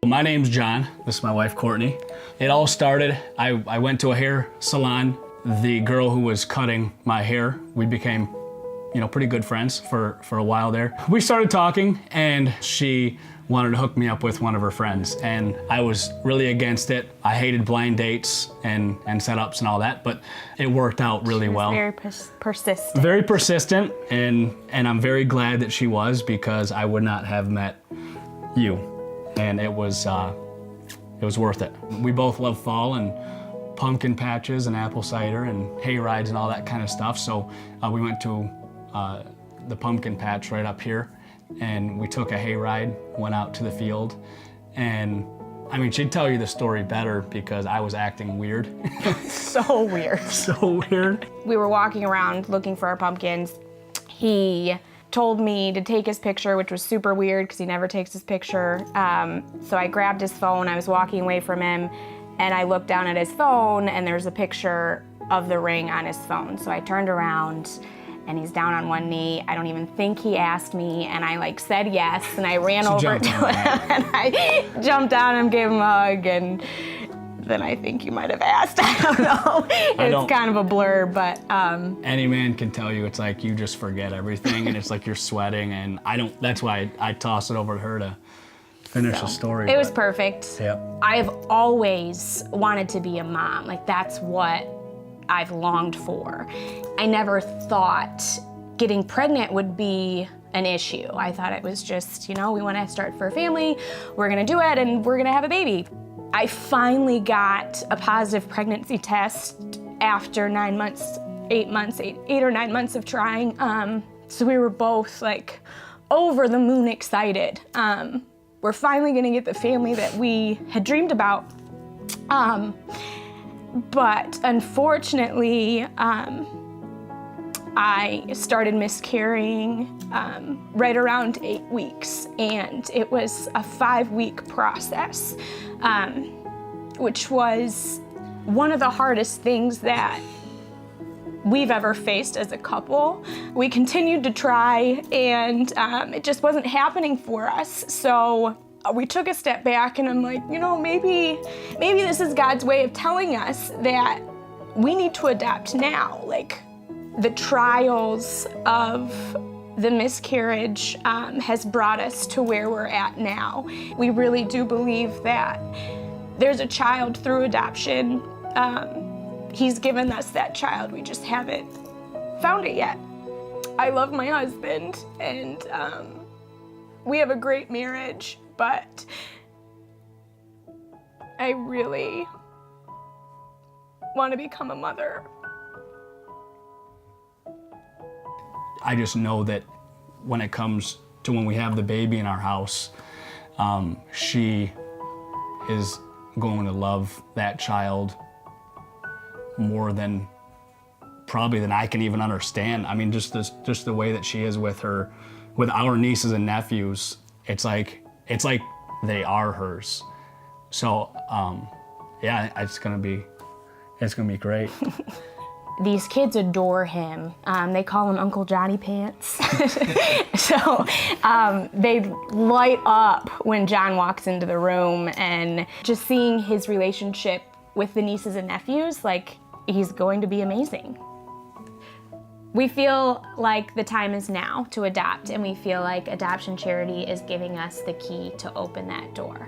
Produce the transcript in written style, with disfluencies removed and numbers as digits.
My name's John. This is my wife, Courtney. It all started, I went to a hair salon. The girl who was cutting my hair, we became, pretty good friends for a while there. We started talking and she wanted to hook me up with one of her friends, and I was really against it. I hated blind dates and setups and all that, but it worked out really well. Very persistent. Very persistent, and I'm very glad that she was, because I would not have met you, and it was worth it. We both love fall and pumpkin patches and apple cider and hay rides and all that kind of stuff, so we went to the pumpkin patch right up here, and we took a hay ride, went out to the field, and she'd tell you the story better because I was acting weird. So weird. So weird. We were walking around looking for our pumpkins. He told me to take his picture, which was super weird because he never takes his picture. So I grabbed his phone, I was walking away from him, and I looked down at his phone and there's a picture of the ring on his phone. So I turned around and he's down on one knee. I don't even think he asked me, and I said yes, and I ran over to him and I jumped on him, gave him a hug, and then I think you might have asked. I don't know. It's kind of a blur, but. Any man can tell you, it's like you just forget everything, and it's like you're sweating, and that's why I toss it over to her to finish the story. It was perfect. Yep. I've always wanted to be a mom. That's what I've longed for. I never thought getting pregnant would be an issue. I thought it was just, we want to start for a family, we're gonna do it, and we're gonna have a baby. I finally got a positive pregnancy test after 9 months, 8 months, eight or 9 months of trying. So we were both over the moon excited. We're finally gonna get the family that we had dreamed about. But unfortunately, I started miscarrying right around 8 weeks, and it was a 5-week process, which was one of the hardest things that we've ever faced as a couple. We continued to try, and it just wasn't happening for us. So we took a step back, and I'm like, maybe this is God's way of telling us that we need to adapt now. The trials of the miscarriage has brought us to where we're at now. We really do believe that there's a child through adoption. He's given us that child, we just haven't found it yet. I love my husband, and we have a great marriage, but I really want to become a mother. I just know that when it comes to when we have the baby in our house, she is going to love that child more than I can even understand. Just the way that she is with our nieces and nephews, it's like they are hers. So it's gonna be great. These kids adore him. They call him Uncle Johnny Pants. So they light up when John walks into the room, and just seeing his relationship with the nieces and nephews, he's going to be amazing. We feel like the time is now to adopt, and we feel like Adoption Charity is giving us the key to open that door.